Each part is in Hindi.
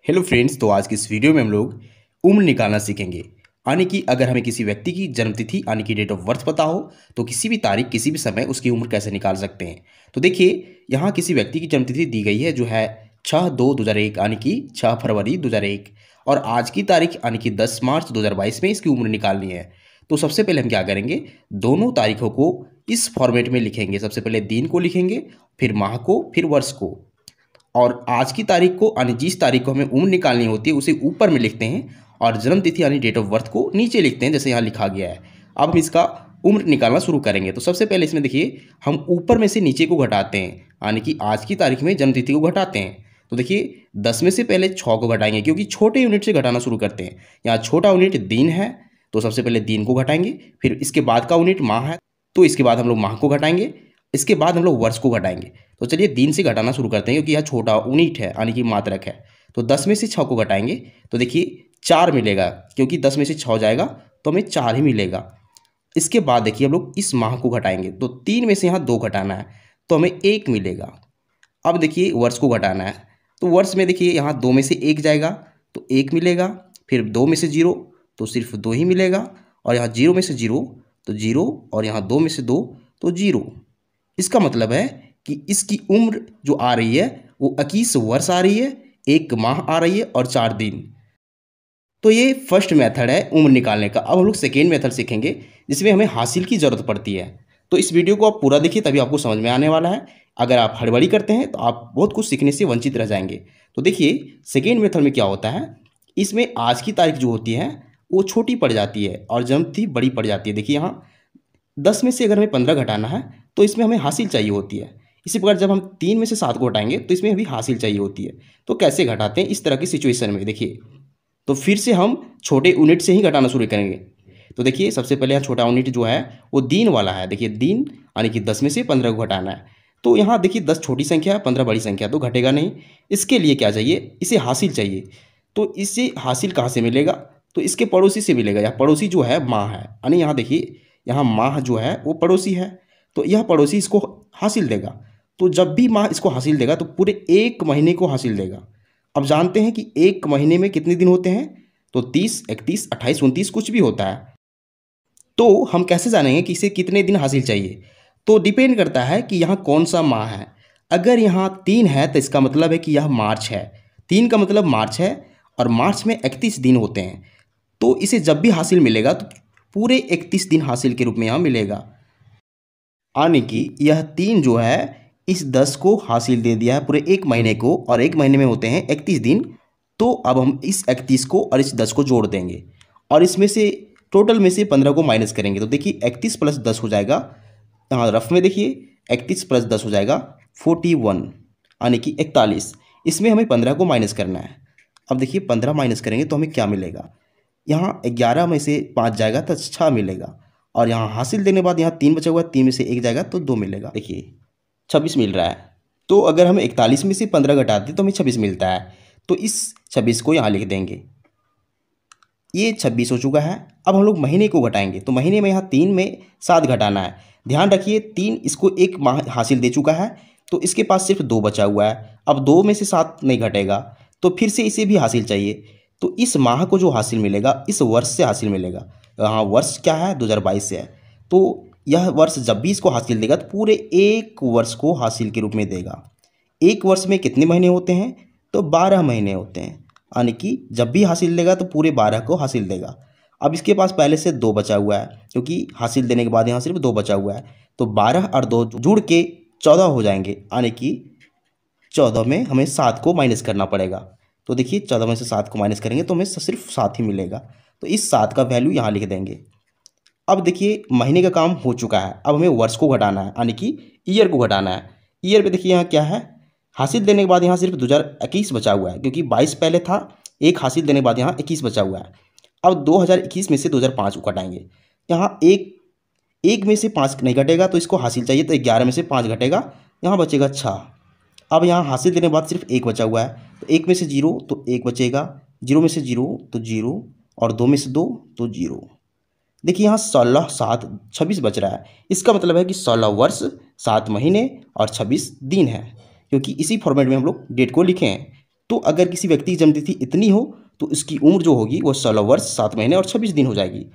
हेलो फ्रेंड्स, तो आज की इस वीडियो में हम लोग उम्र निकालना सीखेंगे। यानी कि अगर हमें किसी व्यक्ति की जन्मतिथि यानी कि डेट ऑफ बर्थ पता हो तो किसी भी तारीख किसी भी समय उसकी उम्र कैसे निकाल सकते हैं। तो देखिए, यहाँ किसी व्यक्ति की जन्मतिथि दी गई है जो है 6/2/2001 यानी कि 6 फरवरी 2001 और आज की तारीख यानी कि 10 मार्च 2022 में इसकी उम्र निकालनी है। तो सबसे पहले हम क्या करेंगे, दोनों तारीखों को इस फॉर्मेट में लिखेंगे। सबसे पहले दिन को लिखेंगे, फिर माह को, फिर वर्ष को। और आज की तारीख को यानी जिस तारीख को हमें उम्र निकालनी होती है उसे ऊपर में लिखते हैं और जन्म तिथि यानी डेट ऑफ बर्थ को नीचे लिखते हैं, जैसे यहाँ लिखा गया है। अब हम इसका उम्र निकालना शुरू करेंगे। तो सबसे पहले इसमें देखिए, हम ऊपर में से नीचे को घटाते हैं, यानी कि आज की तारीख में जन्म तिथि को घटाते हैं। तो देखिए, 10 में से पहले 6 को घटाएंगे क्योंकि छोटे यूनिट से घटाना शुरू करते हैं। यहाँ छोटा यूनिट दिन है, तो सबसे पहले दिन को घटाएंगे, फिर इसके बाद का यूनिट माह है, तो इसके बाद हम लोग माह को घटाएंगे, इसके बाद हम लोग वर्ष को घटाएंगे। तो चलिए दिन से घटाना शुरू करते हैं क्योंकि यह छोटा यूनिट है यानी कि मात्रक है। तो 10 में से 6 को घटाएंगे तो देखिए 4 मिलेगा, क्योंकि 10 में से 6 जाएगा तो हमें 4 ही मिलेगा। इसके बाद देखिए हम लोग इस माह को घटाएंगे तो 3 में से यहाँ 2 घटाना है तो हमें 1 मिलेगा। अब देखिए वर्ष को घटाना है, तो वर्ष में देखिए यहाँ 2 में से 1 जाएगा तो 1 मिलेगा, फिर 2 में से 0 तो सिर्फ 2 ही मिलेगा, और यहाँ 0 में से 0 तो 0, और यहाँ 2 में से 2 तो 0। इसका मतलब है कि इसकी उम्र जो आ रही है वो 21 वर्ष आ रही है, 1 माह आ रही है और 4 दिन। तो ये फर्स्ट मेथड है उम्र निकालने का। अब हम लोग सेकेंड मेथड सीखेंगे जिसमें हमें हासिल की ज़रूरत पड़ती है। तो इस वीडियो को आप पूरा देखिए, तभी आपको समझ में आने वाला है। अगर आप हड़बड़ी करते हैं तो आप बहुत कुछ सीखने से वंचित रह जाएंगे। तो देखिए सेकेंड मेथड में क्या होता है, इसमें आज की तारीख जो होती है वो छोटी पड़ जाती है और जन्मतिथि बड़ी पड़ जाती है। देखिए यहाँ 10 में से अगर हमें 15 घटाना है तो इसमें हमें हासिल चाहिए होती है। इसी प्रकार जब हम 3 में से 7 को घटाएंगे तो इसमें भी हासिल चाहिए होती है। तो कैसे घटाते हैं इस तरह की सिचुएशन में, देखिए तो फिर से हम छोटे यूनिट से ही घटाना शुरू करेंगे। तो देखिए सबसे पहले यहाँ छोटा यूनिट जो है वो दिन वाला है। देखिए दिन यानी कि 10 में से 15 को घटाना है। तो यहाँ देखिए 10 छोटी संख्या है, 15 बड़ी संख्या, तो घटेगा नहीं। इसके लिए क्या चाहिए, इसे हासिल चाहिए। तो इससे हासिल कहाँ से मिलेगा, तो इसके पड़ोसी से मिलेगा। यह पड़ोसी जो है माह है, यानी यहाँ देखिए यहाँ माह जो है वो पड़ोसी है, तो यह पड़ोसी इसको हासिल देगा। तो जब भी माह इसको हासिल देगा तो पूरे 1 महीने को हासिल देगा। अब जानते हैं कि 1 महीने में कितने दिन होते हैं, तो 30, 31, 28, 29 कुछ भी होता है। तो हम कैसे जानेंगे कि इसे कितने दिन हासिल चाहिए, तो डिपेंड करता है कि यहाँ कौन सा माह है। अगर यहाँ 3 है तो इसका मतलब है कि यह मार्च है। 3 का मतलब मार्च है और मार्च में 31 दिन होते हैं। तो इसे जब भी हासिल मिलेगा तो पूरे 31 दिन हासिल के रूप में यहाँ मिलेगा। यानी कि यह 3 जो है इस 10 को हासिल दे दिया है पूरे 1 महीने को, और 1 महीने में होते हैं 31 दिन। तो अब हम इस 31 को और इस 10 को जोड़ देंगे और इसमें से टोटल में से 15 को माइनस करेंगे। तो देखिए 31 + 10 हो जाएगा, यहाँ रफ में देखिए 31 + 10 हो जाएगा 41, यानी कि 41। इसमें हमें 15 को माइनस करना है। अब देखिए 15 माइनस करेंगे तो हमें क्या मिलेगा, यहाँ 11 में से 5 जाएगा तो 6 मिलेगा, और यहाँ हासिल देने के बाद यहाँ 3 बचा हुआ है, 3 में से 1 जाएगा तो 2 मिलेगा। देखिए 26 मिल रहा है। तो अगर हम 41 में से 15 घटाते हैं तो हमें 26 मिलता है। तो इस 26 को यहाँ लिख देंगे, ये 26 हो चुका है। अब हम लोग महीने को घटाएंगे, तो महीने में यहाँ 3 में 7 घटाना है। ध्यान रखिए 3 इसको 1 माह हासिल दे चुका है, तो इसके पास सिर्फ 2 बचा हुआ है। अब 2 में से 7 नहीं घटेगा, तो फिर से इसे भी हासिल चाहिए। तो इस माह को जो हासिल मिलेगा इस वर्ष से हासिल मिलेगा। यहाँ वर्ष क्या है, 2022 से है। तो यह वर्ष जब भी इसको हासिल देगा तो पूरे 1 वर्ष को हासिल के रूप में देगा। 1 वर्ष में कितने महीने होते हैं, तो 12 महीने होते हैं, यानी कि जब भी हासिल देगा तो पूरे 12 को हासिल देगा। अब इसके पास पहले से 2 बचा हुआ है, क्योंकि हासिल देने के बाद यहाँ सिर्फ 2 बचा हुआ है। तो 12 और 2 जुड़ के 14 हो जाएंगे, यानी कि 14 में हमें 7 को माइनस करना पड़ेगा। तो देखिए 14 में से 7 को माइनस करेंगे तो हमें सिर्फ 7 ही मिलेगा। तो इस 7 का वैल्यू यहाँ लिख देंगे। अब देखिए महीने का काम हो चुका है, अब हमें वर्ष को घटाना है, यानी कि ईयर को घटाना है। ईयर पे देखिए यहाँ क्या है, हासिल देने के बाद यहाँ सिर्फ 2021 बचा हुआ है, क्योंकि 22 पहले था, 1 हासिल देने के बाद यहाँ 21 बचा हुआ है। अब 2021 में से 2005 को घटाएंगे। यहाँ एक में से 5 नहीं घटेगा, तो इसको हासिल चाहिए, तो 11 में से 5 घटेगा, यहाँ बचेगा 6। अब यहाँ हासिल देने के बाद सिर्फ 1 बचा हुआ है, तो 1 में से 0 तो 1 बचेगा, 0 में से 0 तो 0, और 2 में से 2 तो 0। देखिए यहाँ 16, 7, 26 बच रहा है। इसका मतलब है कि 16 वर्ष 7 महीने और 26 दिन है, क्योंकि इसी फॉर्मेट में हम लोग डेट को लिखे हैं। तो अगर किसी व्यक्ति की जन्मतिथि इतनी हो तो इसकी उम्र जो होगी वो 16 वर्ष 7 महीने और 26 दिन हो जाएगी।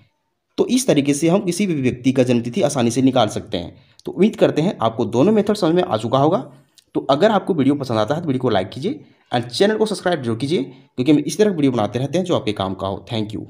तो इस तरीके से हम किसी भी व्यक्ति का जन्मतिथि आसानी से निकाल सकते हैं। तो उम्मीद करते हैं आपको दोनों मेथड समझ में आ चुका होगा। तो अगर आपको वीडियो पसंद आता है तो वीडियो को लाइक कीजिए एंड चैनल को सब्सक्राइब जरूर कीजिए, क्योंकि हम इस तरह की वीडियो बनाते रहते हैं जो आपके काम का हो। Thank you.